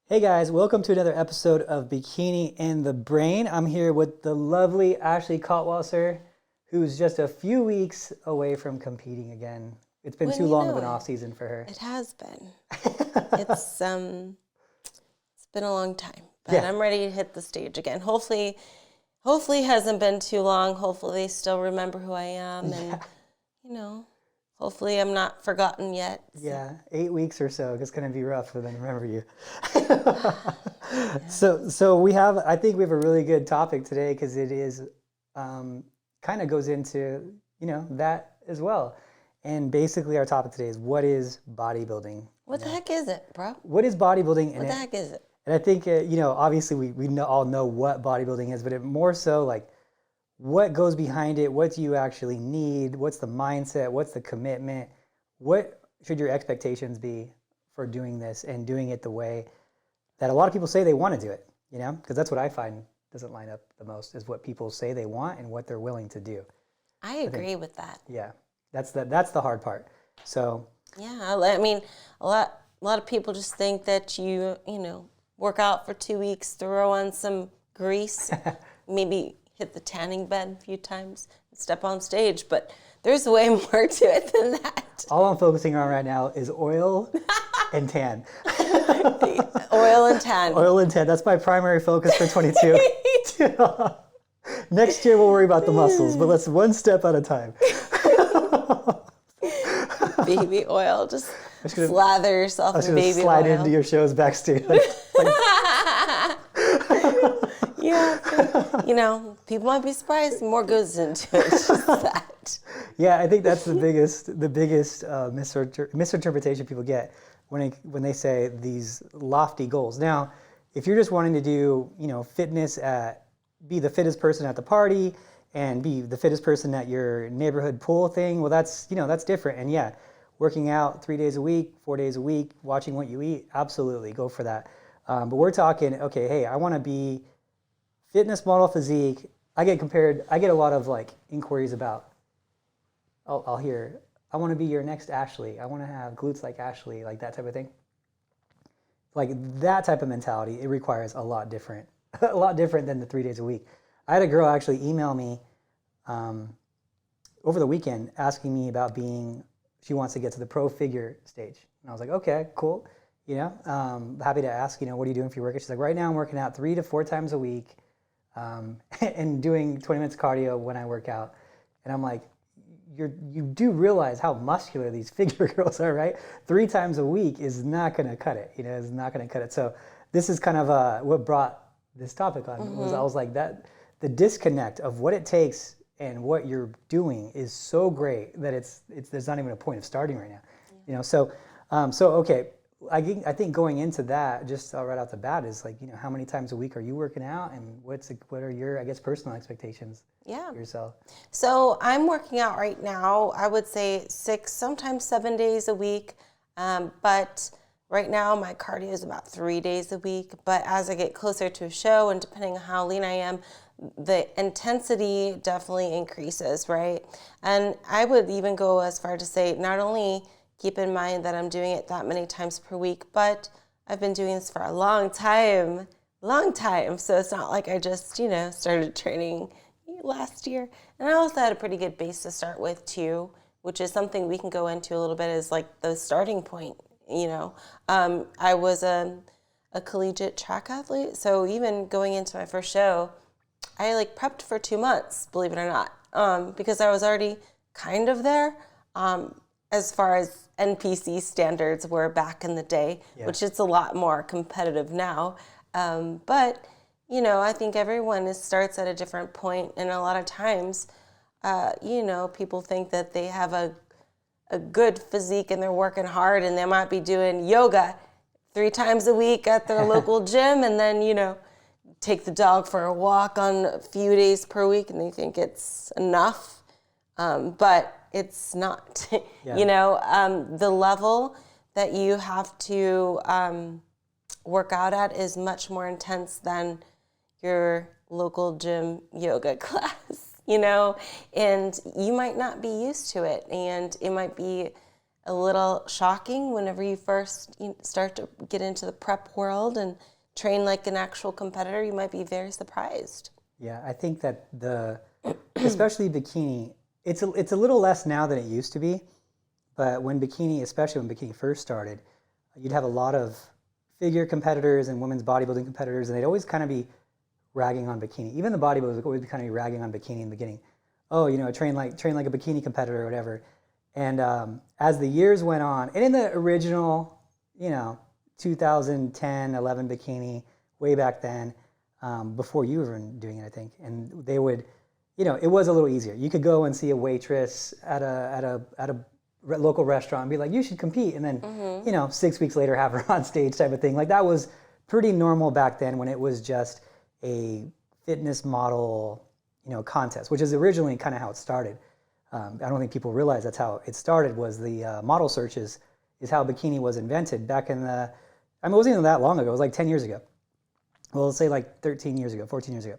Hey guys, welcome to another episode of Bikini in the Brain. I'm here with the lovely Ashley Kaltwasser, who's just a few weeks away from competing again. It's been too long of an off season for her. It has been. It's been a long time, but I'm ready to hit the stage again. Hopefully it hasn't been too long. Hopefully they still remember who I am, and hopefully I'm not forgotten yet. So. Yeah, 8 weeks or so. It's going to be rough for them to remember you. So we have, I think we have a really good topic today because it is kind of goes into, that as well. And basically our topic today is what is bodybuilding? What the heck is it, bro? What is bodybuilding? What the heck is it? And I think, obviously we all know what bodybuilding is, but it more so like what goes behind it, what do you actually need, what's the mindset, what's the commitment, what should your expectations be for doing this and doing it the way that a lot of people say they want to do it, because that's what I find doesn't line up the most is what people say they want and what they're willing to do. I agree with that. Yeah, that's the hard part. So yeah, I mean, a lot of people just think that you work out for 2 weeks, throw on some grease, maybe hit the tanning bed a few times, and step on stage, but there's way more to it than that. All I'm focusing on right now is oil and tan. Oil and tan. Oil and tan. That's my primary focus for 22. Next year we'll worry about the muscles, but let's one step at a time. Baby oil. Just slather yourself in baby oil. Slide into your shows backstage. Yeah, people might be surprised. More goes into it. It's just that. Yeah, I think that's the biggest misinterpretation people get when they say these lofty goals. Now, if you're just wanting to do, fitness be the fittest person at the party and be the fittest person at your neighborhood pool thing, well, that's different. And yeah, working out 3 days a week, 4 days a week, watching what you eat, absolutely go for that. But we're talking, okay, hey, I want to be fitness model physique. I get a lot of inquiries about, I'll hear, I want to be your next Ashley. I want to have glutes like Ashley, like that type of thing. Like that type of mentality, it requires a lot different than the 3 days a week. I had a girl actually email me over the weekend asking me about she wants to get to the pro figure stage. And I was like, okay, cool. Happy to ask, what are you doing for your workout? She's like, right now I'm working out 3 to 4 times a week and doing 20 minutes cardio when I work out. And I'm like, you do realize how muscular these figure girls are, right? 3 times a week is not going to cut it. It's not going to cut it. So this is kind of what brought this topic on. Mm-hmm. I was like that the disconnect of what it takes and what you're doing is so great that there's not even a point of starting right now. Yeah. So okay. I think going into that, just right out the bat, is how many times a week are you working out, and what are your, I guess, personal expectations for yourself? So I'm working out right now, I would say 6, sometimes 7 days a week, but right now my cardio is about 3 days a week. But as I get closer to a show, and depending on how lean I am, the intensity definitely increases, right? And I would even go as far to say not only keep in mind that I'm doing it that many times per week, but I've been doing this for a long time. So it's not like I just, started training last year. And I also had a pretty good base to start with too, which is something we can go into a little bit as the starting point, I was a collegiate track athlete. So even going into my first show, I prepped for 2 months, believe it or not, because I was already kind of there. As far as NPC standards were back in the day, which it's a lot more competitive now. But, I think everyone starts at a different point, and a lot of times, people think that they have a good physique and they're working hard, and they might be doing yoga 3 times a week at their local gym, and then, take the dog for a walk on a few days per week, and they think it's enough. But it's not, the level that you have to work out at is much more intense than your local gym yoga class, and you might not be used to it, and it might be a little shocking whenever you first start to get into the prep world and train like an actual competitor. You might be very surprised. Yeah, I think that especially bikini, it's a little less now than it used to be. But especially when bikini first started, you'd have a lot of figure competitors and women's bodybuilding competitors, and they'd always kind of be ragging on bikini. Even the bodybuilders would always kind of be ragging on bikini in the beginning. Oh, train like a bikini competitor or whatever. And as the years went on, and in the original, 2010, 11 bikini, way back then, before you were doing it, I think, and they would, it was a little easier. You could go and see a waitress at a local restaurant and be like, you should compete, and then 6 weeks later have her on stage type of thing. Like that was pretty normal back then when it was just a fitness model contest, which is originally kind of how it started. I don't think people realize that's how it started, was the model searches is how bikini was invented back in it wasn't even that long ago. It was like 10 years ago. Well, let's say like 13 years ago, 14 years ago.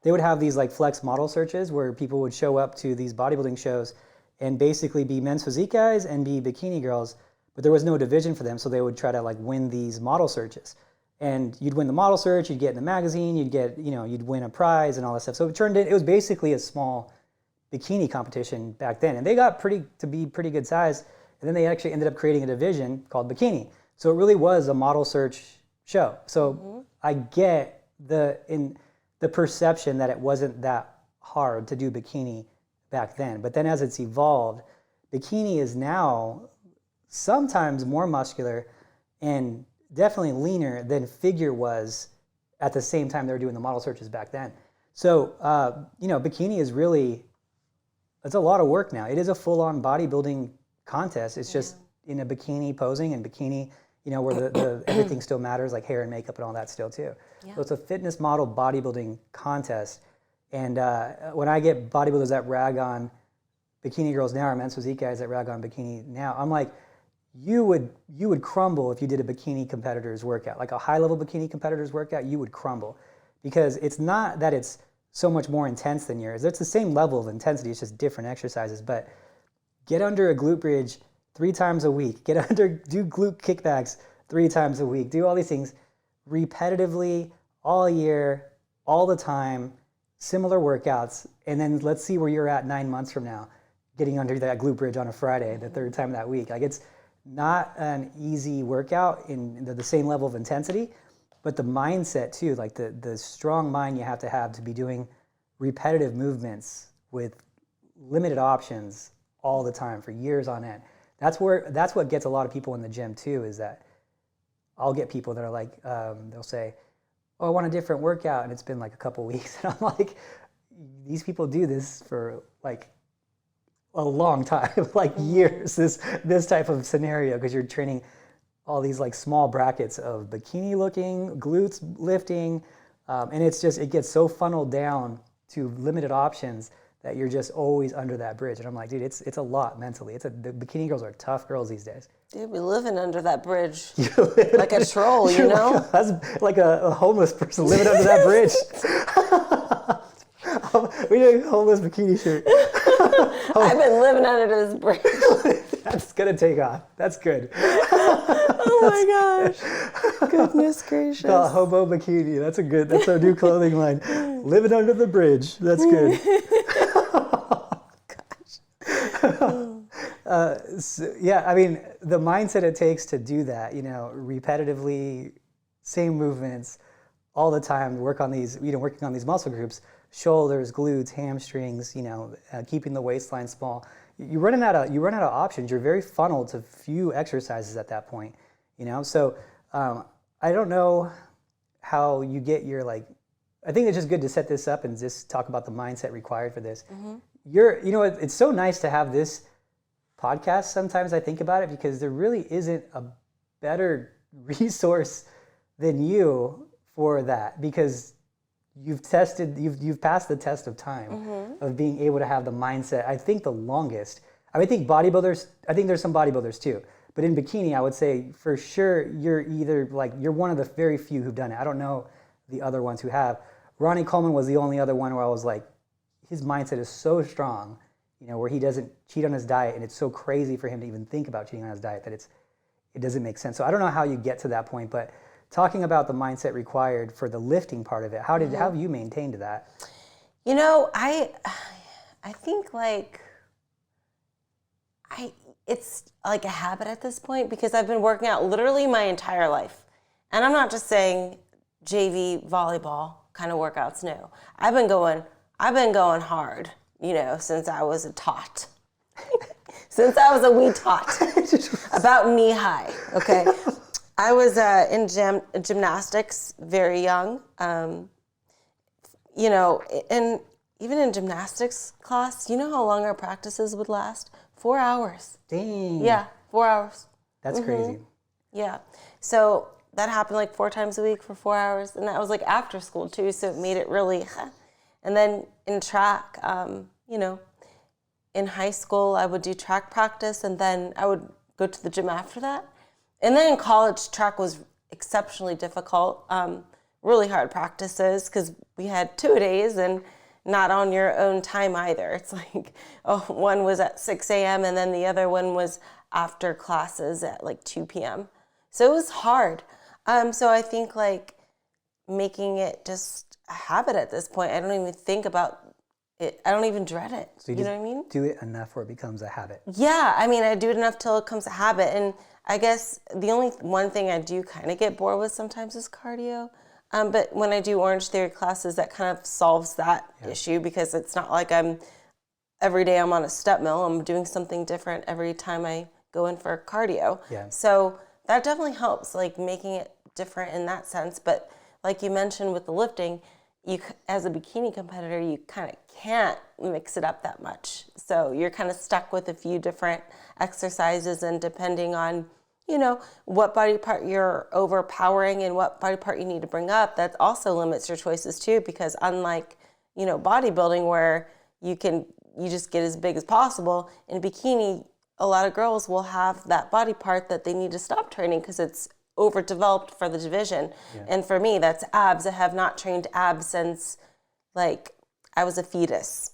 They would have these like flex model searches where people would show up to these bodybuilding shows and basically be men's physique guys and be bikini girls, but there was no division for them, so they would try to like win these model searches. And you'd win the model search, you'd get in the magazine, you'd win a prize and all that stuff. So it was basically a small bikini competition back then. And they got to be pretty good size. And then they actually ended up creating a division called Bikini. So it really was a model search show. So I get the perception that it wasn't that hard to do bikini back then. But then as it's evolved, bikini is now sometimes more muscular and definitely leaner than figure was at the same time they were doing the model searches back then. So, bikini is it's a lot of work now. It is a full-on bodybuilding contest. It's just in a bikini posing and bikini, where the everything still matters, like hair and makeup and all that still too. Yeah. So it's a fitness model bodybuilding contest. And when I get bodybuilders that rag on bikini girls now, or men's physique guys that rag on bikini now, I'm like, you would crumble if you did a bikini competitor's workout, like a high-level bikini competitor's workout. You would crumble, because it's not that it's so much more intense than yours. It's the same level of intensity. It's just different exercises. But get under a glute bridge 3 times a week. Do glute kickbacks 3 times a week. Do all these things repetitively all year, all the time, similar workouts, and then let's see where you're at 9 months from now, getting under that glute bridge on a Friday, the 3rd time that week. Like, it's not an easy workout in the same level of intensity, but the mindset too, like the strong mind you have to be doing repetitive movements with limited options all the time for years on end. That's what gets a lot of people in the gym too, is that I'll get people that are like, they'll say, oh, I want a different workout, and it's been like a couple weeks, and I'm like, these people do this for like a long time, like years, this type of scenario, because you're training all these like small brackets of bikini looking, glutes lifting, and it gets so funneled down to limited options that you're just always under that bridge. And I'm like, dude, it's a lot mentally. The bikini girls are tough girls these days. Dude, we living under that bridge like a troll, you know? That's like a homeless person living under that bridge. We need a homeless bikini shirt. I've been living under this bridge. That's gonna take off. That's good. Oh my gosh. Goodness gracious. Call it hobo bikini. That's our new clothing line. Living under the bridge. That's good. I mean, the mindset it takes to do that, repetitively, same movements all the time, working on these muscle groups, shoulders, glutes, hamstrings, keeping the waistline small. You run out of options. You're very funneled to few exercises at that point, So I don't know how you get your I think it's just good to set this up and just talk about the mindset required for this. Mm-hmm. It's so nice to have this podcast. Sometimes I think about it, because there really isn't a better resource than you for that, because you've passed the test of time of being able to have the mindset. I think the longest. I think there's some bodybuilders too, but in bikini, I would say for sure you're one of the very few who've done it. I don't know the other ones who have. Ronnie Coleman was the only other one where I was like, his mindset is so strong, where he doesn't cheat on his diet, and it's so crazy for him to even think about cheating on his diet that it doesn't make sense. So I don't know how you get to that point, but talking about the mindset required for the lifting part of it, how have you maintained that? I think it's like a habit at this point because I've been working out literally my entire life. And I'm not just saying JV volleyball kind of workouts, no. I've been going hard, since I was a tot. Since I was a wee tot. About knee high, okay? I was in gymnastics very young. And even in gymnastics class, you know how long our practices would last? 4 hours. Dang. Yeah, 4 hours. That's crazy. Yeah. So that happened like 4 times a week for 4 hours. And that was like after school too. So it made it really, and then in track, in high school, I would do track practice and then I would go to the gym after that. And then in college, track was exceptionally difficult, really hard practices because we had 2 days and not on your own time either. It's like, one was at 6 a.m. and then the other one was after classes at like 2 p.m. So it was hard. So I think like making it just a habit at this point. I don't even think about it. I don't even dread it. So you know what I mean? Do it enough where it becomes a habit. Yeah, I mean, I do it enough till it becomes a habit. And I guess the only one thing I do kind of get bored with sometimes is cardio. But when I do Orange Theory classes, that kind of solves that issue because it's not like every day I'm on a step mill. I'm doing something different every time I go in for cardio. Yeah. So that definitely helps, like making it different in that sense. But like you mentioned with the lifting, you as a bikini competitor, you kind of can't mix it up that much. So you're kind of stuck with a few different exercises, and depending on what body part you're overpowering and what body part you need to bring up, that also limits your choices too, because unlike, bodybuilding where you just get as big as possible, in bikini, a lot of girls will have that body part that they need to stop training because it's overdeveloped for the division. Yeah. And for me, that's abs. I have not trained abs since I was a fetus.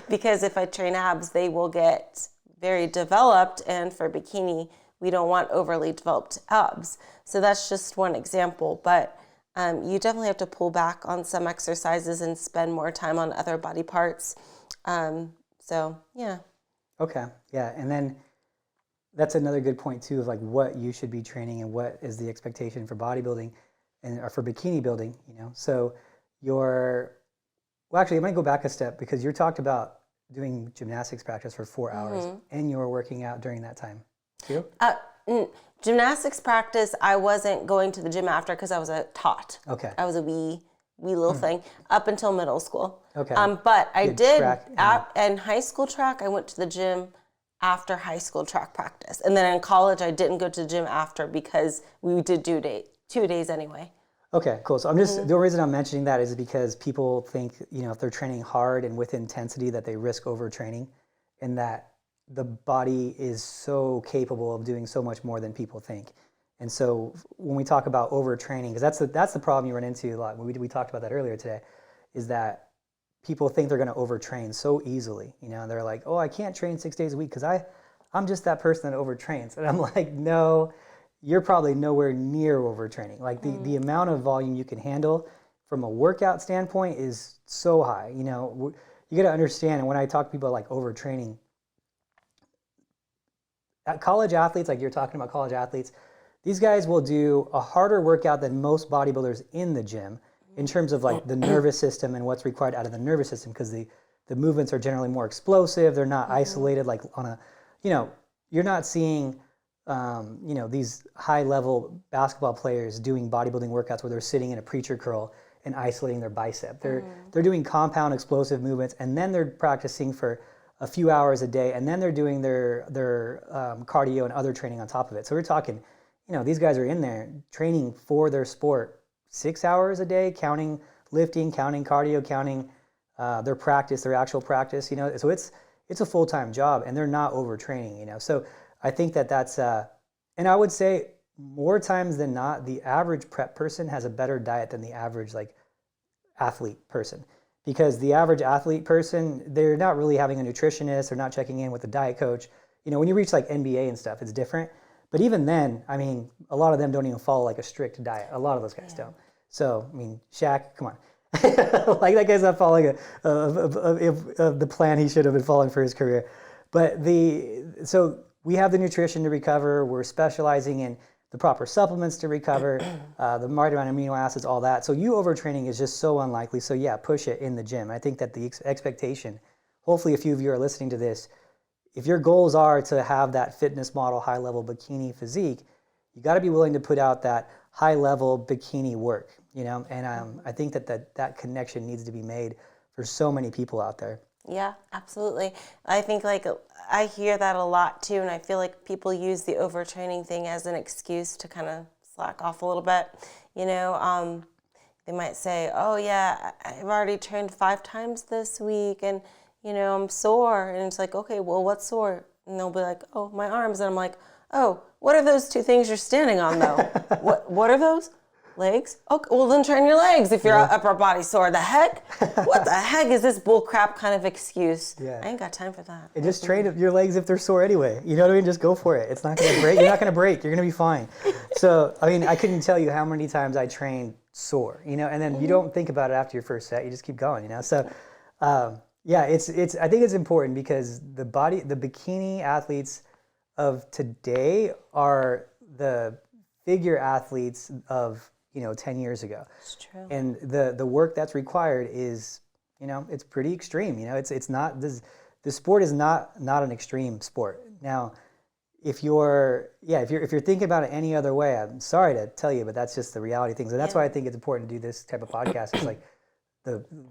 Because if I train abs, they will get very developed, and for bikini, we don't want overly developed abs. So that's just one example, but you definitely have to pull back on some exercises and spend more time on other body parts. So, yeah. Okay, yeah, and then that's another good point too of like what you should be training and what is the expectation for bodybuilding or for bikini building, So actually, I'm gonna go back a step because you talked about doing gymnastics practice for 4 hours and you were working out during that time too? Gymnastics practice, I wasn't going to the gym after because I was a tot. Okay. I was a wee little thing up until middle school. Okay. But I did, in high school track, I went to the gym after high school track practice. And then in college, I didn't go to the gym after because we did do 2 days anyway. Okay, cool. So I'm just, the reason I'm mentioning that is because people think, if they're training hard and with intensity that they risk overtraining, and that the body is so capable of doing so much more than people think. And so when we talk about overtraining, because that's the problem you run into a lot. We talked about that earlier today, is that people think they're going to overtrain so easily. They're like, oh, I can't train 6 days a week because I'm just that person that overtrains. And I'm like, no, you're probably nowhere near overtraining. Like the amount of volume you can handle from a workout standpoint is so high. You got to understand, and when I talk to people like overtraining, at college athletes, like you're talking about college athletes, these guys will do a harder workout than most bodybuilders in the gym in terms of like the nervous system and what's required out of the nervous system, because the movements are generally more explosive. They're not isolated like on a, you're not seeing these high-level basketball players doing bodybuilding workouts where they're sitting in a preacher curl and isolating their bicep. They're doing compound explosive movements, and then they're practicing for a few hours a day, and then they're doing their cardio and other training on top of it. So we're talking, these guys are in there training for their sport 6 hours a day, counting lifting, counting cardio, counting their practice, their actual practice. So it's a full-time job, and they're not overtraining. So I think that's, and I would say more times than not, the average prep person has a better diet than the average athlete person, because the average athlete person, they're not really having a nutritionist, they're not checking in with a diet coach. You know, when you reach like NBA and stuff, it's different. But even then, I mean, a lot of them don't even follow like a strict diet. A lot of those guys don't. So, I mean, Shaq, come on. Like that guy's not following the plan he should have been following for his career. But so we have the nutrition to recover. We're specializing in the proper supplements to recover, the right amount of amino acids, all that. So you overtraining is just so unlikely. So yeah, push it in the gym. I think that the expectation, hopefully a few of you are listening to this, if your goals are to have that fitness model, high level bikini physique, you got to be willing to put out that high level bikini work, you know? And I think that connection needs to be made for so many people out there. Yeah, absolutely. I think like I hear that a lot too, and I feel like people use the overtraining thing as an excuse to kind of slack off a little bit. You know, they might say, "Oh yeah, I've already trained 5 times this week, and you know I'm sore." And it's like, "Okay, well, what's sore?" And they'll be like, "Oh, my arms." And I'm like, "Oh, what are those 2 things you're standing on though? What are those? Legs? Okay, well then train your legs if your upper body's sore. The heck? What the heck is this bull crap kind of excuse? I ain't got time for that." And just train your legs if they're sore anyway. You know what I mean? Just go for it. It's not going to break. You're not going to break. You're going to be fine. So, I mean, I couldn't tell you how many times I trained sore, you know, and then you don't think about it after your first set. You just keep going, you know? So, yeah, I think it's important because the bikini athletes of today are the figure athletes of, 10 years ago. It's true. And the work that's required is, it's pretty extreme. It's not this. The sport is not an extreme sport. Now, if you're thinking about it any other way, I'm sorry to tell you, but that's just the reality of things. And that's why I think it's important to do this type of podcast. It's like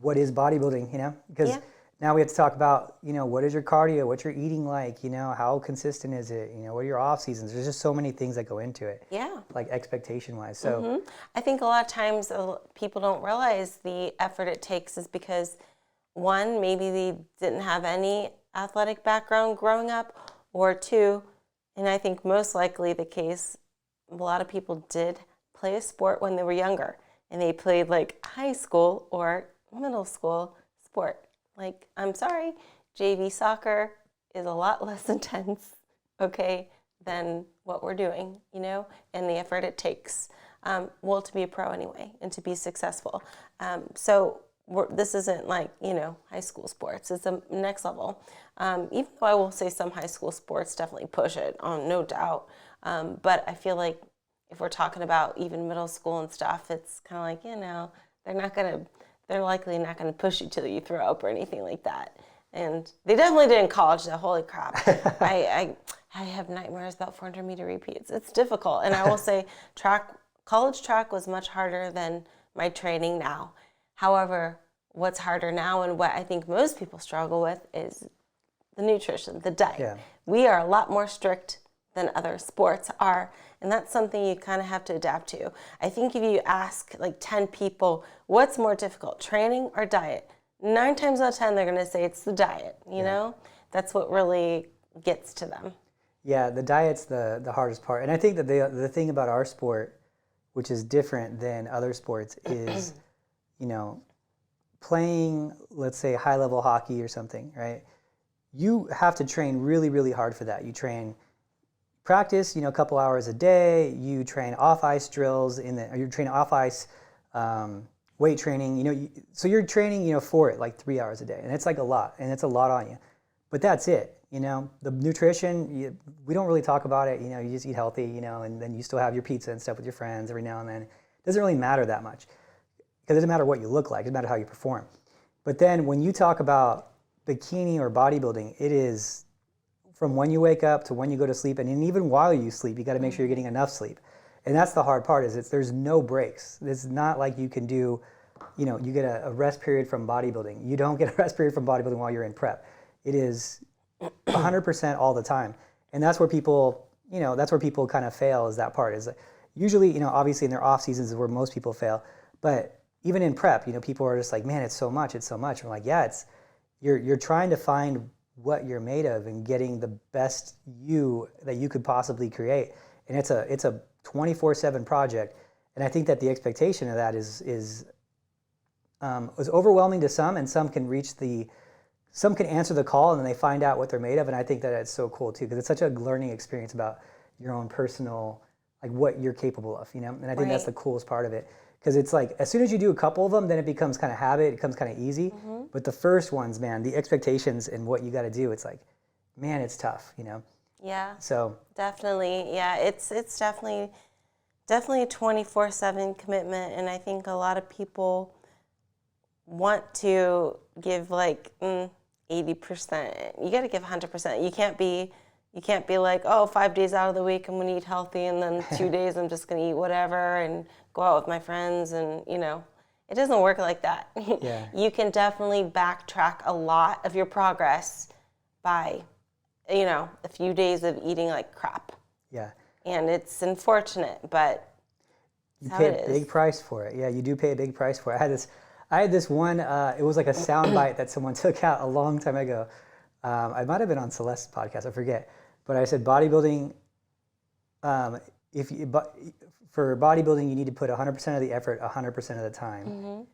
what is bodybuilding, because now we have to talk about, what is your cardio, what's your eating like, how consistent is it, what are your off seasons? There's just so many things that go into it. Yeah. Like expectation wise. So I think a lot of times people don't realize the effort it takes is because one, maybe they didn't have any athletic background growing up, or two, and I think most likely the case, a lot of people did play a sport when they were younger and they played like high school or middle school sport. Like, I'm sorry, JV soccer is a lot less intense, okay, than what we're doing, and the effort it takes, to be a pro anyway and to be successful. So this isn't like, high school sports. It's the next level. Even though I will say some high school sports definitely push it, no doubt. But I feel like if we're talking about even middle school and stuff, it's kind of like, they're likely not going to push you till you throw up or anything like that. And they definitely did in college, though. Holy crap. I have nightmares about 400-meter repeats. It's difficult. And I will say college track was much harder than my training now. However, what's harder now and what I think most people struggle with is the nutrition, the diet. Yeah. We are a lot more strict than other sports are, and that's something you kind of have to adapt to. I think if you ask like 10 people, what's more difficult, training or diet? 9 times out of 10, they're going to say it's the diet, you know? That's what really gets to them. Yeah, the diet's the hardest part. And I think that the thing about our sport, which is different than other sports, is, playing, let's say, high-level hockey or something, right? You have to train really, really hard for that. You practice, a couple hours a day. You train off-ice drills, you train off-ice weight training. So you're training, for it like 3 hours a day, and it's like a lot, and it's a lot on you. But that's it. The nutrition, we don't really talk about it. You just eat healthy, and then you still have your pizza and stuff with your friends every now and then. It doesn't really matter that much because it doesn't matter what you look like. It doesn't matter how you perform. But then when you talk about bikini or bodybuilding, it is from when you wake up to when you go to sleep, and even while you sleep, you got to make sure you're getting enough sleep. And that's the hard part, is there's no breaks. It's not like you can do, you get a rest period from bodybuilding. You don't get a rest period from bodybuilding while you're in prep. It is 100% all the time. And that's where people, kind of fail, is that part. Is usually, obviously in their off seasons is where most people fail. But even in prep, people are just like, man, it's so much. I'm like, yeah, you're trying to find what you're made of and getting the best you that you could possibly create. And it's a 24/7 project. And I think that the expectation of that is was overwhelming to some, and some can answer the call and then they find out what they're made of. And I think that it's so cool too, because it's such a learning experience about your own personal, like what you're capable of, you know? And I think that's the coolest part of it. Because it's like, as soon as you do a couple of them, then it becomes kind of habit, it becomes kind of easy. But the first ones, man, the expectations and what you got to do, it's like, man, it's tough, you know? Yeah. So. Definitely. Yeah, it's definitely a 24/7 commitment. And I think a lot of people want to give like 80%. You got to give 100%. You can't be like, oh, 5 days out of the week I'm going to eat healthy, and then 2 days I'm just going to eat whatever and go out with my friends, and you know, it doesn't work like that. Yeah. You can definitely backtrack a lot of your progress by, you know, a few days of eating like crap. Yeah. And it's unfortunate, but you pay a big price for it. Yeah, you do pay a big price for it. I had this one, it was like a sound bite that someone took out a long time ago. I might have been on Celeste's podcast, I forget. But I said bodybuilding, for bodybuilding, you need to put 100% of the effort 100% of the time.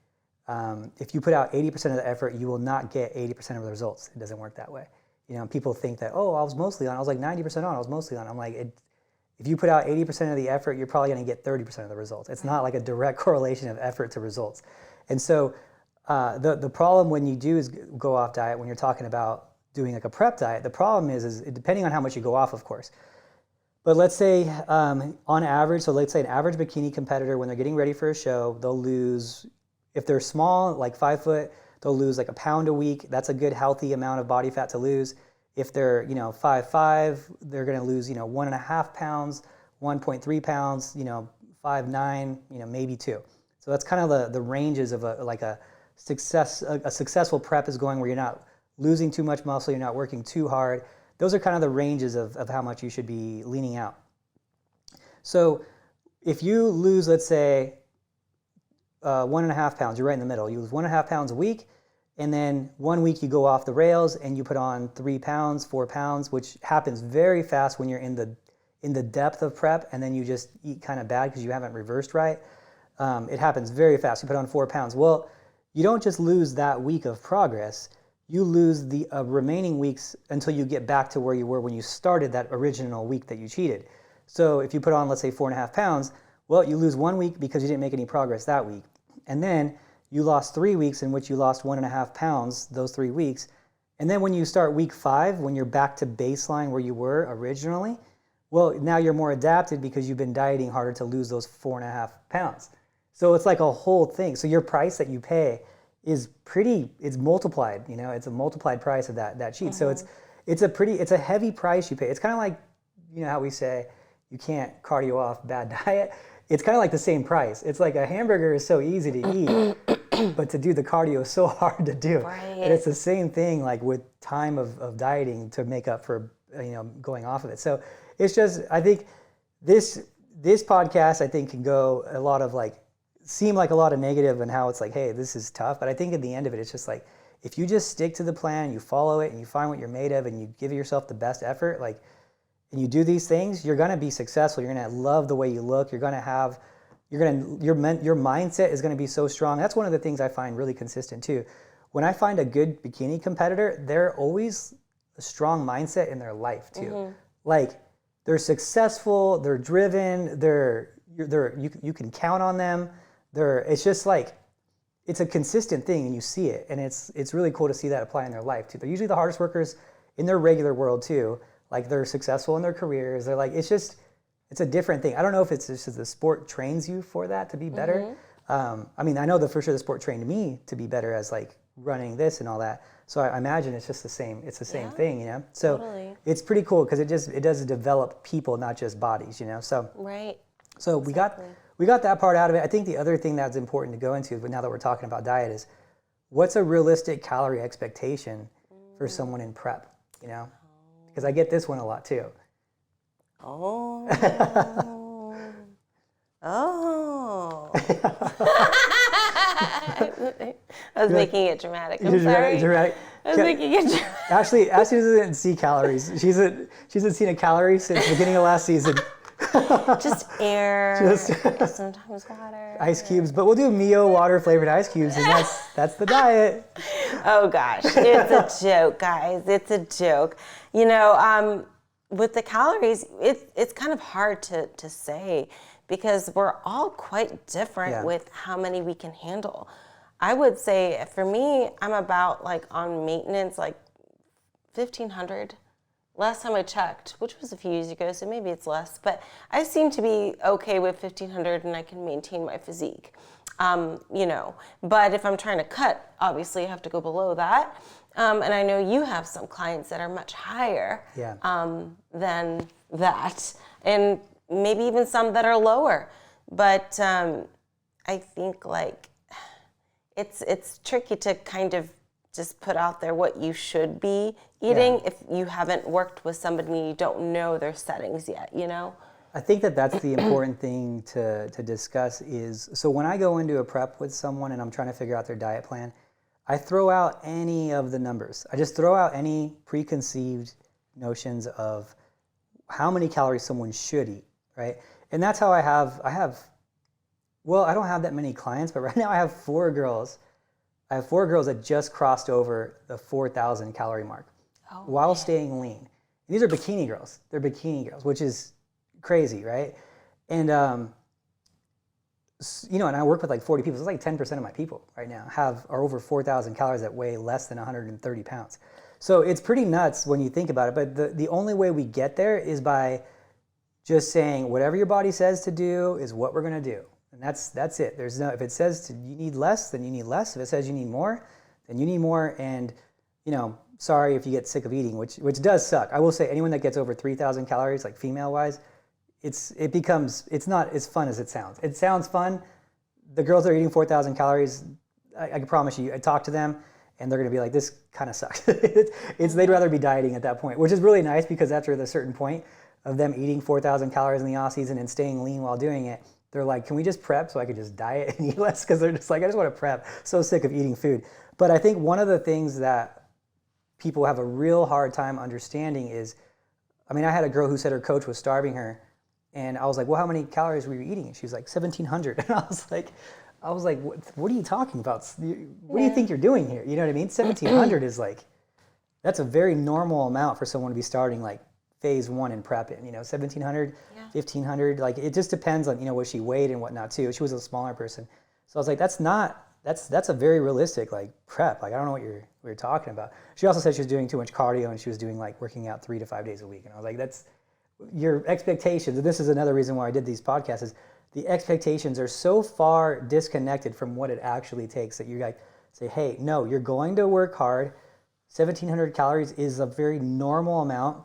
If you put out 80% of the effort, you will not get 80% of the results. It doesn't work that way. You know, people think that, oh, I was mostly on. I was like 90% on. I was mostly on. I'm like, if you put out 80% of the effort, you're probably going to get 30% of the results. It's not like a direct correlation of effort to results. And so the problem when you do is go off diet, when you're talking about doing like a prep diet, the problem is depending on how much you go off, of course. But let's say on average, so let's say an average bikini competitor, when they're getting ready for a show, they'll lose, if they're small, like 5 foot, they'll lose like a pound a week. That's a good healthy amount of body fat to lose. If they're, 5'5", they're going to lose, 1.5 pounds, 1.3 pounds, 5'9", maybe 2. So that's kind of the ranges of a successful prep is going where you're not losing too much muscle, you're not working too hard. Those are kind of the ranges of how much you should be leaning out. So if you lose, let's say, 1.5 pounds, you're right in the middle. You lose 1.5 pounds a week, and then 1 week you go off the rails and you put on 3 pounds, 4 pounds, which happens very fast when you're in the depth of prep, and then you just eat kind of bad because you haven't reversed right. It happens very fast. You put on 4 pounds. Well, you don't just lose that week of progress. You lose the remaining weeks until you get back to where you were when you started that original week that you cheated. So if you put on, let's say, 4.5 pounds, well, you lose 1 week because you didn't make any progress that week. And then you lost 3 weeks in which you lost 1.5 pounds those 3 weeks. And then when you start week 5, when you're back to baseline where you were originally, well, now you're more adapted because you've been dieting harder to lose those 4.5 pounds. So it's like a whole thing. So your price that you pay is it's multiplied, it's a multiplied price of that cheat. So it's a heavy price you pay. It's kind of like, how we say you can't cardio off bad diet. It's kind of like the same price. It's like a hamburger is so easy to eat, but to do the cardio is so hard to do. Right. And it's the same thing like with time of dieting to make up for, going off of it. So it's just, I think this podcast, I think, can go a lot of seem like a lot of negative and how it's like, hey, this is tough. But I think at the end of it, it's just like, if you just stick to the plan, you follow it, and you find what you're made of, and you give yourself the best effort, and you do these things, you're going to be successful. You're going to love the way you look. Your mindset is going to be so strong. That's one of the things I find really consistent too. When I find a good bikini competitor, they're always a strong mindset in their life too. They're successful, they're driven, you can count on them. It's just it's a consistent thing, and you see it, and it's really cool to see that apply in their life too. They're usually the hardest workers in their regular world too. They're successful in their careers. They're it's a different thing. I don't know if it's just the sport trains you for that to be better. I know for sure the sport trained me to be better as running this and all that. So I imagine it's just the same. It's the same thing, So totally. It's pretty cool because it does develop people, not just bodies, So right. So exactly. we got that part out of it. I think the other thing that's important to go into, but now that we're talking about diet, is what's a realistic calorie expectation for someone in prep? Because I get this one a lot too. Oh. I was making it dramatic. I'm sorry. Dramatic. I was making it dramatic. Ashley doesn't see calories. She hasn't seen a calorie since the beginning of last season. Just air, sometimes water. Ice cubes, but we'll do Mio water flavored ice cubes, and that's the diet. Oh gosh, it's a joke, guys. It's a joke. You know, with the calories, it's kind of hard to say because we're all quite different with how many we can handle. I would say for me, I'm about like on maintenance, like 1,500. Last time I checked, which was a few years ago, so maybe it's less, but I seem to be okay with 1,500 and I can maintain my physique. You know, but if I'm trying to cut, obviously I have to go below that. And I know you have some clients that are much higher than that, and maybe even some that are lower. But I think like it's tricky to kind of just put out there what you should be eating if you haven't worked with somebody and you don't know their settings yet, you know? I think that's the important thing to discuss is, so when I go into a prep with someone and I'm trying to figure out their diet plan, I throw out any of the numbers. I just throw out any preconceived notions of how many calories someone should eat, right? And that's how I don't have that many clients, but right now I have 4 girls. I have 4 girls that just crossed over the 4,000 calorie mark while staying lean. And these are bikini girls. They're bikini girls, which is crazy, right? And you know, and I work with like 40 people. So it's like 10% of my people right now are over 4,000 calories that weigh less than 130 pounds. So it's pretty nuts when you think about it. But the only way we get there is by just saying whatever your body says to do is what we're going to do. And that's it. There's no, if it says you need less, then you need less. If it says you need more, then you need more. And, you know, sorry if you get sick of eating, which does suck. I will say anyone that gets over 3,000 calories, like female wise, it's not as fun as it sounds. It sounds fun. The girls that are eating 4,000 calories, I can promise you, I talk to them and they're going to be like, this kind of sucks. They'd rather be dieting at that point, which is really nice because after a certain point of them eating 4,000 calories in the off season and staying lean while doing it, they're like, can we just prep so I could just diet and eat less? Because they're just like, I just want to prep. So sick of eating food. But I think one of the things that people have a real hard time understanding is, I mean, I had a girl who said her coach was starving her. And I was like, well, how many calories were you eating? And she was like, 1,700. And I was like, what are you talking about? What do you think you're doing here? You know what I mean? 1,700 is like, that's a very normal amount for someone to be starting like phase 1 in prep in, you know, 1,700, 1,500. Like it just depends on, you know, what she weighed and whatnot too. She was a smaller person. So I was like, that's a very realistic like prep. Like, I don't know what you're talking about. She also said she was doing too much cardio and she was doing like working out 3 to 5 days a week. And I was like, that's your expectations. And this is another reason why I did these podcasts is the expectations are so far disconnected from what it actually takes that you guys say, hey, no, you're going to work hard. 1,700 calories is a very normal amount.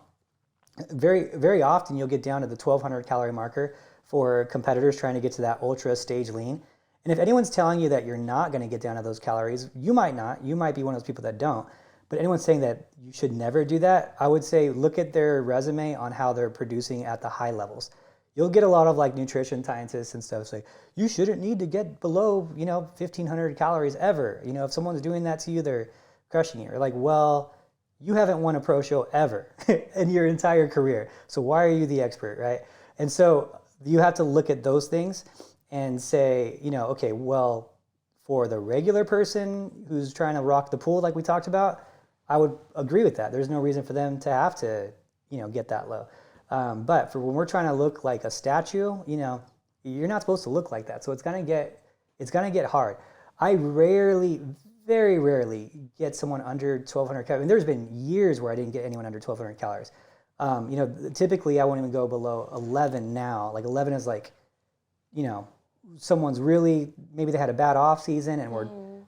Very, very often you'll get down to the 1,200 calorie marker for competitors trying to get to that ultra stage lean. And if anyone's telling you that you're not going to get down to those calories, you might not. You might be one of those people that don't. But anyone saying that you should never do that, I would say look at their resume on how they're producing at the high levels. You'll get a lot of like nutrition scientists and stuff say, you shouldn't need to get below, you know, 1,500 calories ever. You know, if someone's doing that to you, they're crushing you. Or like, well, you haven't won a pro show ever in your entire career. So why are you the expert, right? And so you have to look at those things and say, you know, okay, well, for the regular person who's trying to rock the pool like we talked about, I would agree with that. There's no reason for them to have to, you know, get that low. But for when we're trying to look like a statue, you know, you're not supposed to look like that. So it's gonna get hard. I very rarely get someone under 1,200 calories. I mean, there's been years where I didn't get anyone under 1,200 calories. You know, typically I won't even go below 11 now. Like 11 is like, you know, someone's really, maybe they had a bad off season and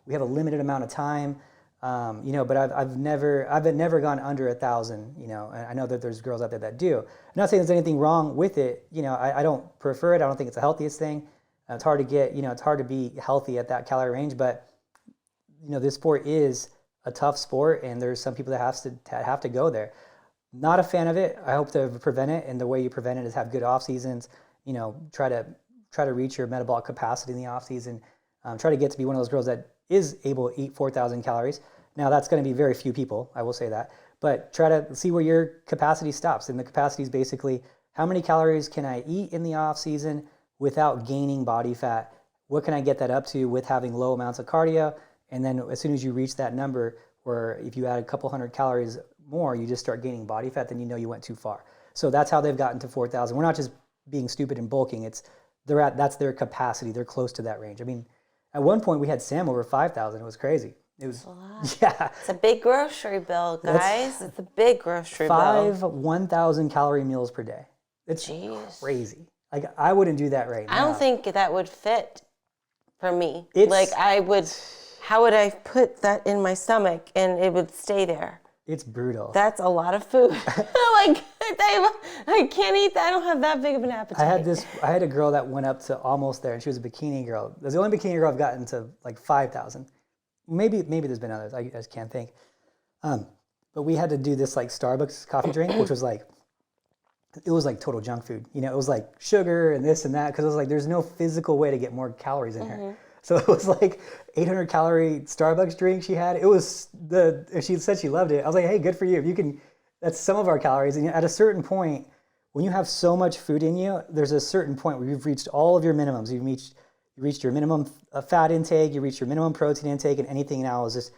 we have a limited amount of time. You know, but I've never gone under 1,000, you know, and I know that there's girls out there that do. I'm not saying there's anything wrong with it. You know, I don't prefer it. I don't think it's the healthiest thing. It's hard to get, you know, it's hard to be healthy at that calorie range, but you know, this sport is a tough sport and there's some people that have to go there. Not a fan of it. I hope to prevent it. And the way you prevent it is have good off seasons, you know, try to reach your metabolic capacity in the off season. Try to get to be one of those girls that is able to eat 4,000 calories. Now that's going to be very few people, I will say that, but try to see where your capacity stops. And the capacity is basically how many calories can I eat in the off season without gaining body fat? What can I get that up to with having low amounts of cardio? And then as soon as you reach that number, where if you add a couple hundred calories more, you just start gaining body fat, then you know you went too far. So that's how they've gotten to 4,000. We're not just being stupid and bulking. That's their capacity. They're close to that range. I mean, at one point we had Sam over 5,000. It was crazy. It was, yeah. It's a big grocery bill, guys. It's a big grocery bill. 1,000 calorie meals per day. It's crazy. Like, I wouldn't do that right now. I don't think that would fit for me. How would I put that in my stomach and it would stay there? It's brutal. That's a lot of food. Like, I can't eat that. I don't have that big of an appetite. I had a girl that went up to almost there, and she was a bikini girl. That's the only bikini girl I've gotten to like 5,000. Maybe there's been others. I just can't think. But we had to do this like Starbucks coffee drink, which was like, it was like total junk food. You know, it was like sugar and this and that, because it was like there's no physical way to get more calories in here. So it was like 800 calorie Starbucks drink she had. She said she loved it. I was like, hey, good for you. If you can, that's some of our calories. And at a certain point, when you have so much food in you, there's a certain point where you've reached all of your minimums. You reached your minimum fat intake, you reached your minimum protein intake, and anything now is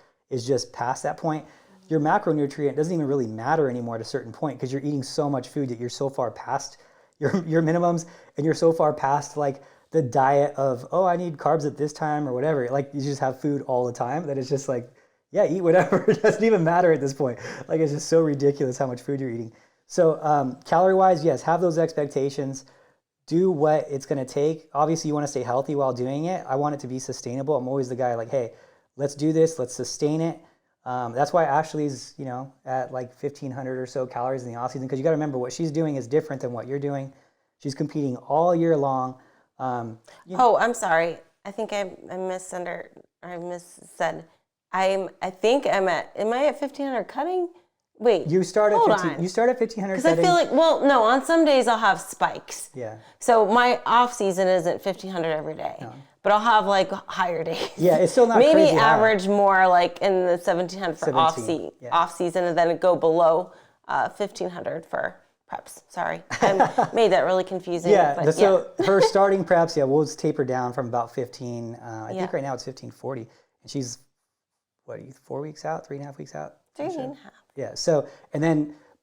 just past that point. Your macronutrient doesn't even really matter anymore at a certain point, because you're eating so much food that you're so far past your minimums, and you're so far past like the diet of, oh, I need carbs at this time or whatever. Like, you just have food all the time that it's just like, yeah, eat whatever. It doesn't even matter at this point. Like, it's just so ridiculous how much food you're eating. So calorie-wise, yes, have those expectations. Do what it's going to take. Obviously, you want to stay healthy while doing it. I want it to be sustainable. I'm always the guy like, hey, let's do this. Let's sustain it. That's why Ashley's, at like 1,500 or so calories in the off season, because you got to remember what she's doing is different than what you're doing. She's competing all year long. I'm sorry. I think I missaid. Am I at 1,500 cutting? Wait. You start at 1,500. You start at 1,500 because I feel like, no, on some days I'll have spikes. Yeah. So my off season isn't 1,500 every day. No. But I'll have like higher days. Yeah, it's still not maybe crazy average more like in the 1,700 for off season, and then go below 1,500 for preps. Sorry, I made that really confusing. So her starting preps, we'll just taper down from about 15. I think right now it's 1,540, and she's 4 weeks out, 3.5 weeks out. 3.5. Yeah. So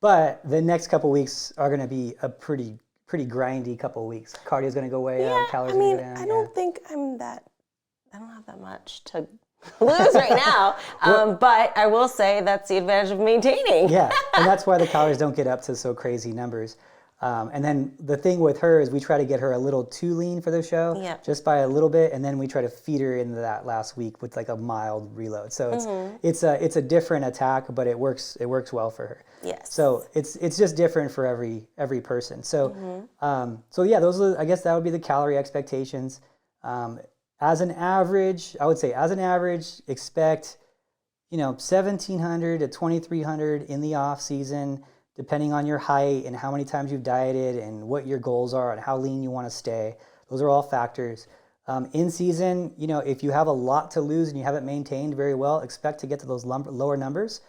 but the next couple weeks are going to be a pretty grindy couple of weeks. Cardio's going to go way up, calories going to go down. I don't think I don't have that much to lose right now. But I will say that's the advantage of maintaining. Yeah, and that's why the calories don't get up to so crazy numbers. And then the thing with her is we try to get her a little too lean for the show, just by a little bit, and then we try to feed her into that last week with like a mild reload. So it's a different attack, but it works well for her. Yes. So it's just different for every person. So I guess that would be the calorie expectations. As an average, I would say expect 1,700 to 2,300 in the off season, depending on your height and how many times you've dieted and what your goals are and how lean you want to stay. Those are all factors. In season, if you have a lot to lose and you haven't maintained very well, expect to get to those lower numbers.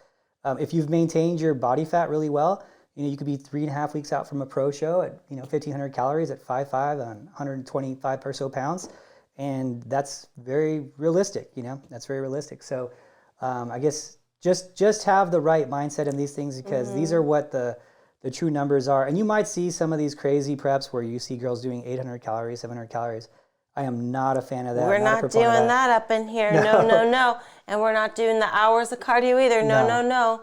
If you've maintained your body fat really well, you could be 3.5 weeks out from a pro show at 1,500 calories at 5'5" on 125 or so pounds, and that's very realistic. That's very realistic. So I guess just have the right mindset in these things, because these are what the true numbers are. And you might see some of these crazy preps where you see girls doing 800 calories, 700 calories. I am not a fan of that. We're not doing that up in here. No. And we're not doing the hours of cardio either. No.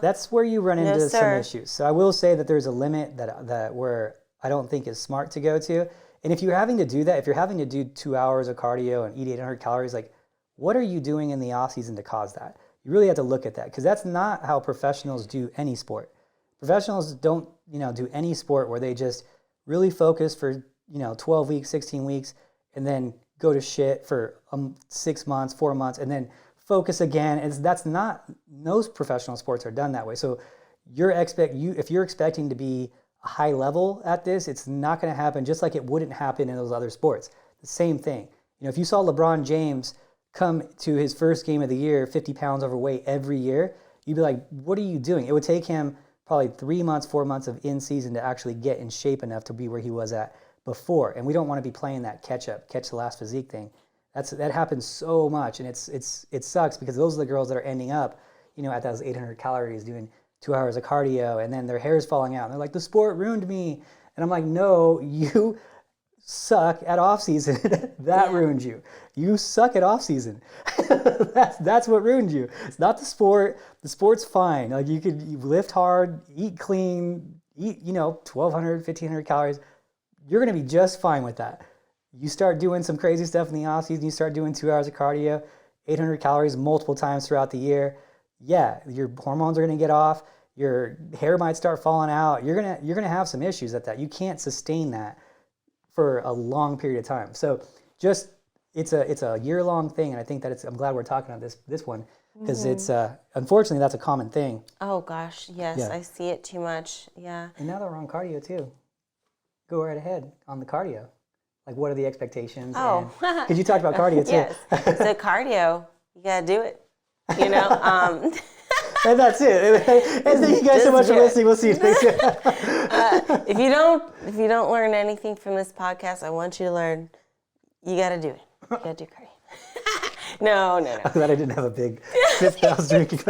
That's where you run into some issues. So I will say that there's a limit that where I don't think is smart to go to. And if you're having to do that, if you're having to do 2 hours of cardio and eat 800 calories, like, what are you doing in the off season to cause that? You really have to look at that, because that's not how professionals do any sport. Professionals don't, do any sport where they just really focus for, 12 weeks, 16 weeks, and then go to shit for 6 months, 4 months, and then focus again. No professional sports are done that way. So if you're expecting to be a high level at this, it's not going to happen, just like it wouldn't happen in those other sports. The same thing. If you saw LeBron James come to his first game of the year 50 pounds overweight every year, you'd be like, what are you doing? It would take him probably 3 months, 4 months of in season to actually get in shape enough to be where he was at before. And we don't want to be playing that catch the last physique thing. That happens so much, and it sucks because those are the girls that are ending up, at those 800 calories doing 2 hours of cardio, and then their hair's falling out, and they're like, the sport ruined me. And I'm like, no, you suck at off season. That ruined you. You suck at off season. That's what ruined you. It's not the sport. The sport's fine. Like you lift hard, eat clean, eat 1,200, 1,500 calories. You're gonna be just fine with that. You start doing some crazy stuff in the off season. You start doing 2 hours of cardio, 800 calories multiple times throughout the year. Yeah, your hormones are gonna get off. Your hair might start falling out. You're gonna have some issues at that. You can't sustain that for a long period of time. So it's a year-long thing, and I think that I'm glad we're talking about this one because it's unfortunately that's a common thing. Oh gosh, yes, Yeah. I see it too much. Yeah. And now that we're on cardio too, go right ahead on the cardio. Like, what are the expectations? Oh, because you talked about cardio too. Yes. So cardio, you gotta do it. And that's it. And thank you guys so much for listening. We'll see you next time. If you don't learn anything from this podcast, I want you to learn. You got to do it. You got to do cardio. No. I'm glad I didn't have a big fifth that I was drinking.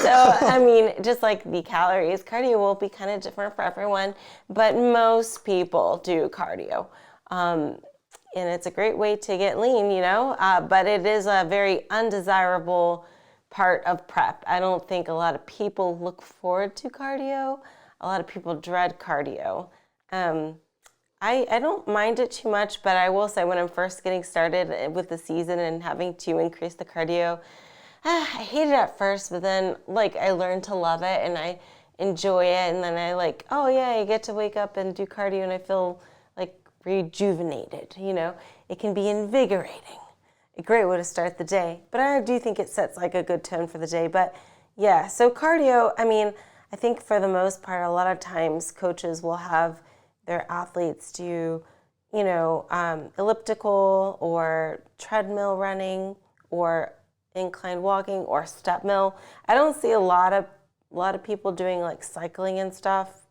So, I mean, just like the calories, cardio will be kind of different for everyone, but most people do cardio. And it's a great way to get lean, but it is a very undesirable part of prep. I don't think a lot of people look forward to cardio. A lot of people dread cardio. I don't mind it too much, but I will say when I'm first getting started with the season and having to increase the cardio, I hate it at first, but then I learned to love it and I enjoy it, and then I get to wake up and do cardio and I feel rejuvenated. It can be invigorating. A great way to start the day, but I do think it sets a good tone for the day. But yeah, so cardio, I think for the most part, a lot of times coaches will have their athletes do, elliptical or treadmill running or incline walking or step mill. I don't see a lot of people doing cycling and stuff,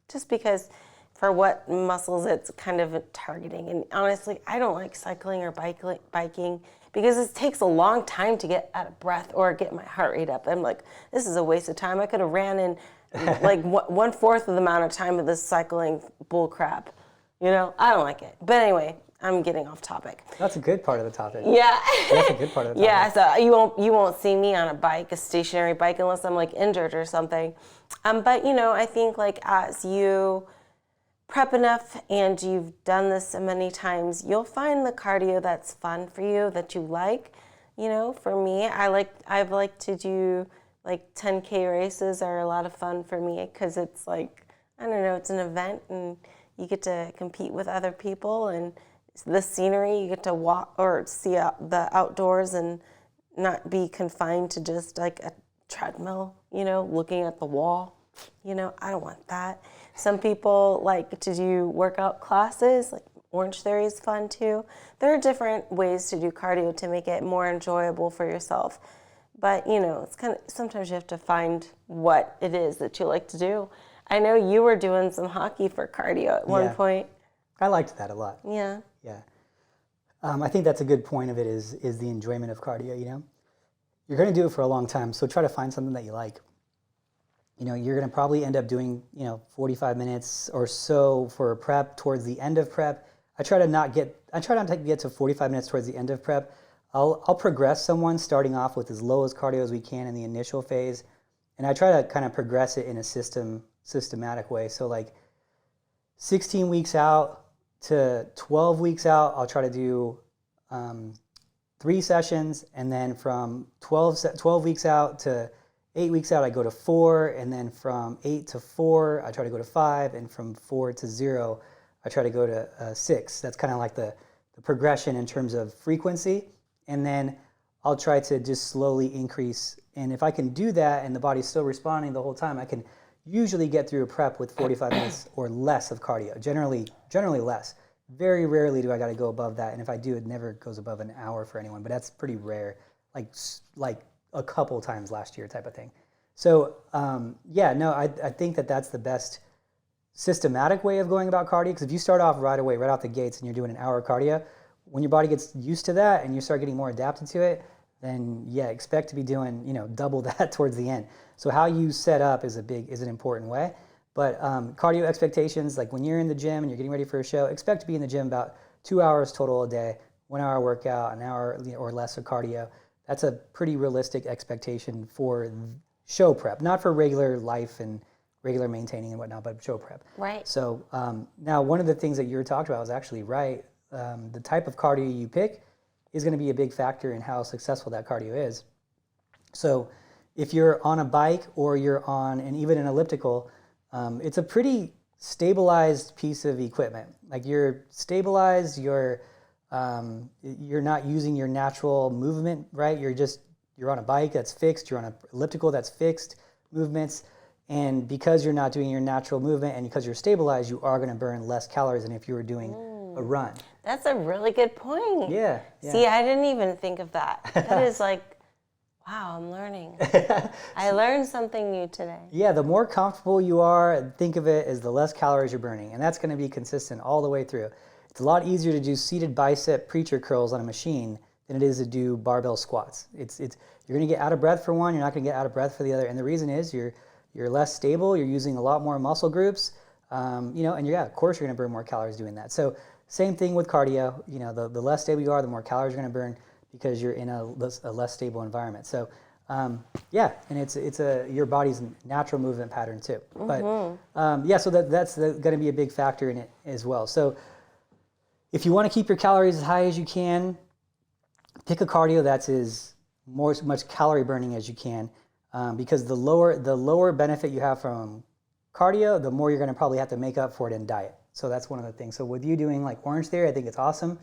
just because for what muscles it's kind of targeting. And honestly, I don't like cycling or biking because it takes a long time to get out of breath or get my heart rate up. I'm like, this is a waste of time. I could have ran in 1/4 of the amount of time of this cycling bull crap. I don't like it. But anyway, I'm getting off topic. That's a good part of the topic. Yeah. That's a good part of the topic. Yeah, so you won't see me on a stationary bike unless I'm injured or something. But I think as you prep enough and you've done this so many times, you'll find the cardio that's fun for you, that you like. For me, I've liked to do 10K races are a lot of fun for me because it's I don't know, it's an event and you get to compete with other people and the scenery, you get to walk or see out the outdoors and not be confined to just a treadmill, looking at the wall. I don't want that. Some people like to do workout classes, Orange Theory is fun too. There are different ways to do cardio to make it more enjoyable for yourself. But, it's sometimes you have to find what it is that you like to do. I know you were doing some hockey for cardio at one point. I liked that a lot. Yeah. Yeah. I think that's a good point of it is the enjoyment of cardio, You're going to do it for a long time, so try to find something that you like. You're going to probably end up doing, 45 minutes or so for prep towards the end of prep. I try not to get to 45 minutes towards the end of prep. I'll progress someone starting off with as low as cardio as we can in the initial phase, and I try to kind of progress it in a systematic way. So 16 weeks out to 12 weeks out, I'll try to do 3 sessions, and then from 12 weeks out to 8 weeks out, I go to 4, and then from 8 to 4, I try to go to 5, and from 4 to 0, I try to go to 6. That's kind of the progression in terms of frequency. And then I'll try to just slowly increase. And if I can do that and the body's still responding the whole time, I can usually get through a prep with 45 minutes or less of cardio, generally less. Very rarely do I got to go above that. And if I do, it never goes above an hour for anyone, but that's pretty rare, like a couple times last year type of thing. So I think that's the best systematic way of going about cardio, because if you start off right away, right out the gates, and you're doing an hour cardio, when your body gets used to that and you start getting more adapted to it, then expect to be doing double that towards the end. So how you set up is an important way. But cardio expectations, like when you're in the gym and you're getting ready for a show, expect to be in the gym about 2 hours total a day, 1 hour workout, an hour or less of cardio. That's a pretty realistic expectation for show prep, not for regular life and regular maintaining and whatnot, but show prep. Right. So now one of the things that you were talking about was actually right. The type of cardio you pick is going to be a big factor in how successful that cardio is. So if you're on a bike or you're on even an elliptical, it's a pretty stabilized piece of equipment. Like you're stabilized, you're not using your natural movement, right? You're on a bike that's fixed, you're on an elliptical that's fixed movements. And because you're not doing your natural movement and because you're stabilized, you are going to burn less calories than if you were doing a run. That's a really good point. Yeah. See, I didn't even think of that. That is like, wow, I'm learning. I learned something new today. Yeah, the more comfortable you are, think of it as the less calories you're burning. And that's going to be consistent all the way through. It's a lot easier to do seated bicep preacher curls on a machine than it is to do barbell squats. You're going to get out of breath for one, you're not going to get out of breath for the other. And the reason is you're less stable, you're using a lot more muscle groups, and of course you're going to burn more calories doing that. So same thing with cardio. The less stable you are, the more calories you're going to burn because you're in a less stable environment. So and it's your body's natural movement pattern too. Mm-hmm. But so that's going to be a big factor in it as well. So if you want to keep your calories as high as you can, pick a cardio that's as much calorie burning as you can. Because the lower benefit you have from cardio, the more you're going to probably have to make up for it in diet. So that's one of the things. So with you doing like Orange Theory, I think it's awesome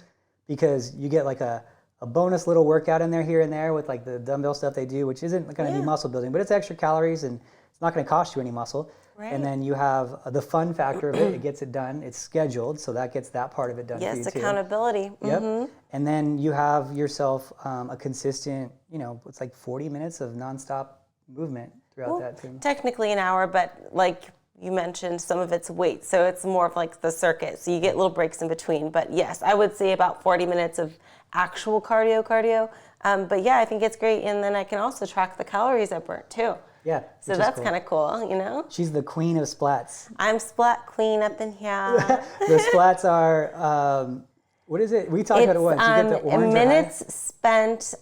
because you get like a bonus little workout in there here and there with like the dumbbell stuff they do, which isn't going to be muscle building, but it's extra calories and it's not going to cost you any muscle. Right. And then you have the fun factor of it. It gets it done. It's scheduled, so that gets that part of it done for you too. Yes, accountability. Yep. Mm-hmm. And then you have yourself a consistent, it's like 40 minutes of nonstop movement throughout that too. Technically an hour, but like you mentioned, some of it's weight, so it's more of like the circuit. So you get little breaks in between. But yes, I would say about 40 minutes of actual cardio. But yeah, I think it's great. And then I can also track the calories I burnt too. Yeah. So that's kind of cool, She's the queen of splats. I'm splat queen up in here. The splats are, what is it? We talked about it once. You get the orange minutes spent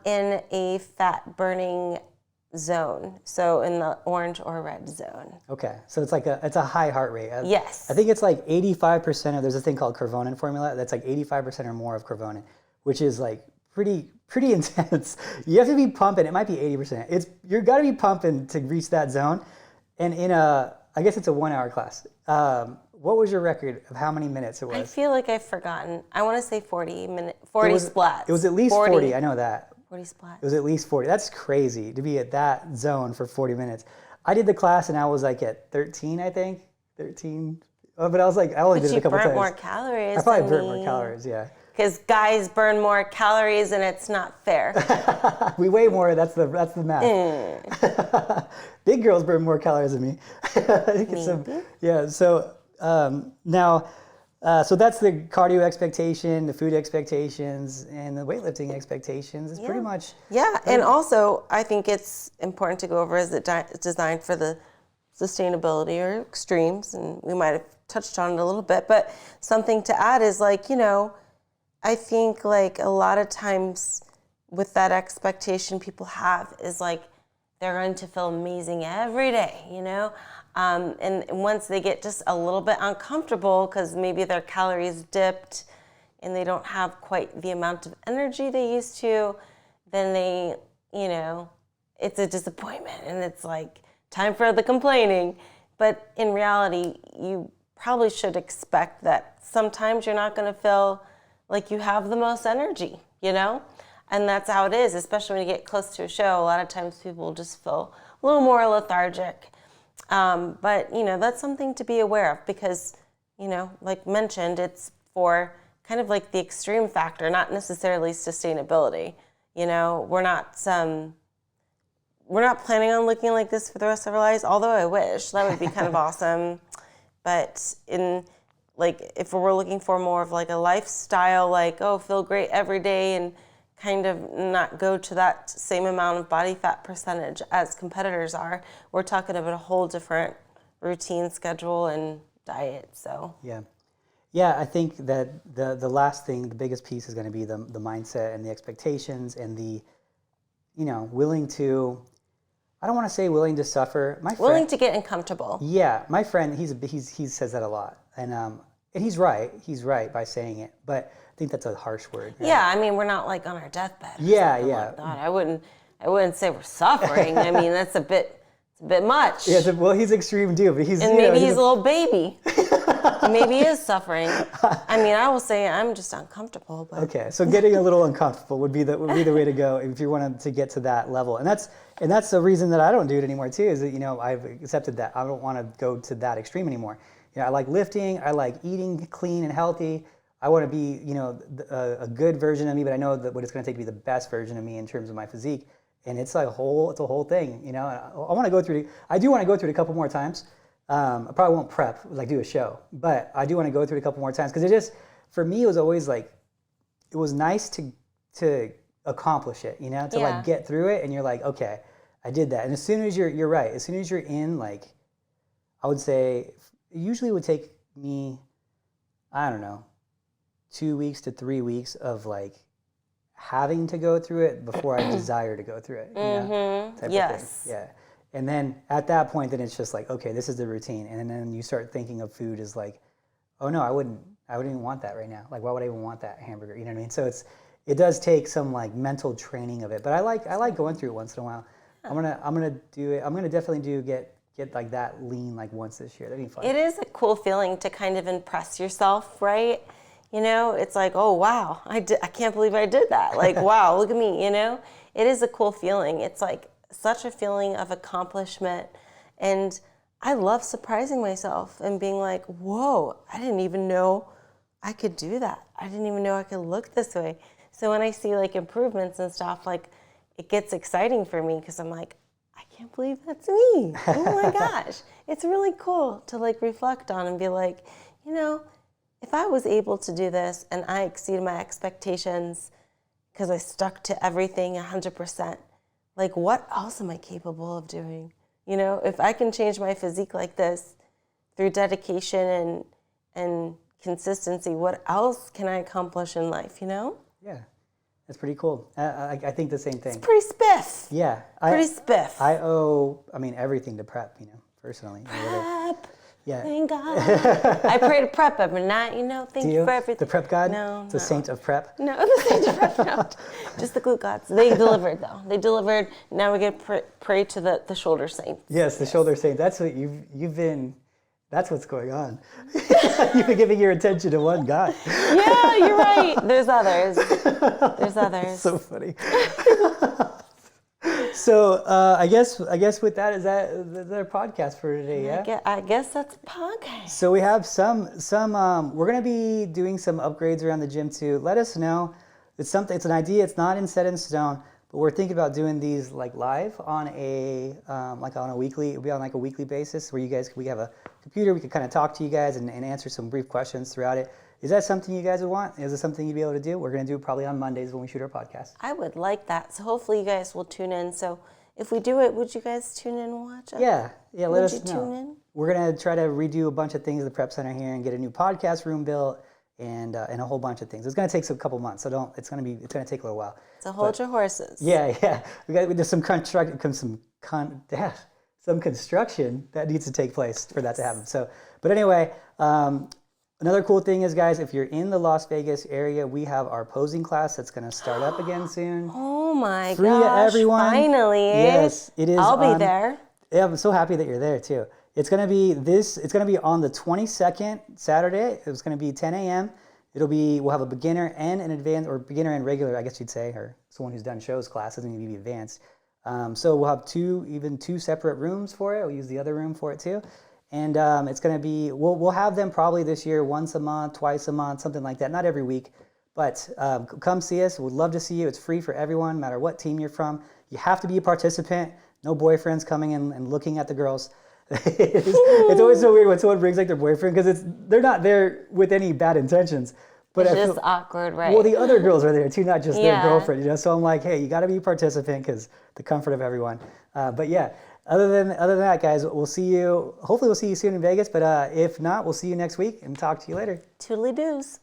in a fat burning zone, so in the orange or red zone. Okay, so it's a high heart rate. Yes. I think it's like 85% of, there's a thing called Curvonin formula that's like 85% or more of Curvonin, which is like pretty intense. You have to be pumping. It might be 80%. You're got to be pumping to reach that zone. And I guess it's a 1 hour class. What was your record of how many minutes it was? I feel like I've forgotten. I want to say 40 splats. It was at least 40. I know that. 40 splats. It was at least 40. That's crazy to be at that zone for 40 minutes. I did the class and I was like at 13, I think. 13. But I was like, I only did it a couple times. But you burnt more calories. I probably burnt more calories, yeah. Because guys burn more calories and it's not fair. We weigh more, that's the math. Big girls burn more calories than me. I think so now, so that's the cardio expectation, the food expectations, and the weightlifting expectations. It's pretty much... Yeah, and also I think it's important to go over, is it designed for the sustainability or extremes? And we might have touched on it a little bit, but something to add is like, I think like a lot of times with that expectation people have is like they're going to feel amazing every day, and once they get just a little bit uncomfortable because maybe their calories dipped and they don't have quite the amount of energy they used to, then they, it's a disappointment and it's like time for the complaining. But in reality, you probably should expect that sometimes you're not going to feel like you have the most energy, And that's how it is, especially when you get close to a show. A lot of times people just feel a little more lethargic. But, that's something to be aware of because, like mentioned, it's for kind of like the extreme factor, not necessarily sustainability. We're not we're not planning on looking like this for the rest of our lives, although I wish. That would be kind of awesome. But if we're looking for more of like a lifestyle, like, feel great every day and kind of not go to that same amount of body fat percentage as competitors are, we're talking about a whole different routine, schedule, and diet. So yeah, I think that the last thing, the biggest piece is going to be the mindset and the expectations and the, willing to, I don't want to say willing to suffer. Willing to get uncomfortable. Yeah, my friend, he says that a lot, and he's right. He's right by saying it, but I think that's a harsh word. Right? Yeah, I mean, we're not like on our deathbed. Yeah. Like that. I wouldn't say we're suffering. I mean, that's a bit much. Yeah, well, he's extreme too, but he's maybe he's a little baby. Maybe he is suffering. I mean, I will say I'm just uncomfortable. But. Okay, so getting a little uncomfortable would be the way to go if you wanted to get to that level, and that's the reason that I don't do it anymore too. Is that I've accepted that I don't want to go to that extreme anymore. I like lifting. I like eating clean and healthy. I want to be a good version of me, but I know that what it's going to take to be the best version of me in terms of my physique. And it's a whole thing, I want to go through. I do want to go through it a couple more times. I probably won't prep like do a show, but I do want to go through it a couple more times because it just, for me, it was always like, it was nice to accomplish it, to like get through it, and you're like, okay, I did that. And as soon as you're right, as soon as you're in, like, I would say, it usually would take me, I don't know, 2 weeks to 3 weeks of like having to go through it before I desire to go through it. Type of thing. Yeah. And then at that point, then it's just like, okay, this is the routine. And then you start thinking of food as like, oh no, I wouldn't even want that right now. Like, why would I even want that hamburger? You know what I mean? So it does take some like mental training of it. But I like going through it once in a while. I'm gonna do it. I'm gonna definitely get like that lean like once this year. That'd be fun. It is a cool feeling to kind of impress yourself, right? It's like, oh wow, I can't believe I did that. Like, wow, look at me. It is a cool feeling. It's like such a feeling of accomplishment, and I love surprising myself and being like, whoa, I didn't even know I could do that. I didn't even know I could look this way. So when I see like improvements and stuff, like it gets exciting for me because I'm like, I can't believe that's me. Oh my gosh. It's really cool to like reflect on and be like, if I was able to do this and I exceeded my expectations because I stuck to everything 100%, like what else am I capable of doing? If I can change my physique like this through dedication and consistency, what else can I accomplish in life, Yeah, that's pretty cool. I think the same thing. It's pretty spiff. Yeah. Pretty spiff. I owe, everything to prep, personally. Prep. Yeah. Thank God. I pray to prep every night, Thank you for everything. The prep God? No. The saint of prep? No, the saint of prep, no. Just the glute gods. They delivered, though. They delivered. Now we get to pray to the shoulder saints. Yes, the shoulder saint. That's what you've been, that's what's going on. You've been giving your attention to one guy. Yeah, you're right. There's others. So funny. So I guess with that, is that our podcast for today? Yeah. I guess that's a podcast. So we have some. We're gonna be doing some upgrades around the gym too. Let us know. It's an idea. It's not set in stone, but we're thinking about doing these like live on a weekly. It'll be on like a weekly basis where we have a computer. We can kind of talk to you guys and answer some brief questions throughout it. Is that something you guys would want? Is it something you'd be able to do? We're going to do it probably on Mondays when we shoot our podcast. I would like that. So hopefully you guys will tune in. So if we do it, would you guys tune in and watch it? Yeah. Let us know. Tune in? We're going to try to redo a bunch of things at the prep center here and get a new podcast room built and a whole bunch of things. It's going to take a couple months, so it's going to take a little while. So hold your horses. Yeah. There's some construction that needs to take place for that to happen. So, but anyway. Another cool thing is, guys, if you're in the Las Vegas area, we have our posing class that's going to start up again soon. Oh my Free to everyone. Finally. Yes, it is. I'll be there. Yeah, I'm so happy that you're there too. It's going to be on the 22nd, Saturday. It's going to be 10 a.m. We'll have a beginner and an advanced, or beginner and regular, I guess you'd say, or someone who's done shows class, doesn't need to be advanced. So we'll have two separate rooms for it. We'll use the other room for it too. And it's going to be, we'll have them probably this year once a month, twice a month, something like that. Not every week, but come see us. We'd love to see you. It's free for everyone, no matter what team you're from. You have to be a participant. No boyfriends coming in and looking at the girls. It's always so weird when someone brings like their boyfriend because they're not there with any bad intentions. But It's just awkward, right? Well, the other girls are there too, not just their Yeah. girlfriend. So I'm like, hey, you got to be a participant because the comfort of everyone. But yeah, other than that, guys, hopefully we'll see you soon in Vegas. But if not, we'll see you next week and talk to you later. Toodly doos.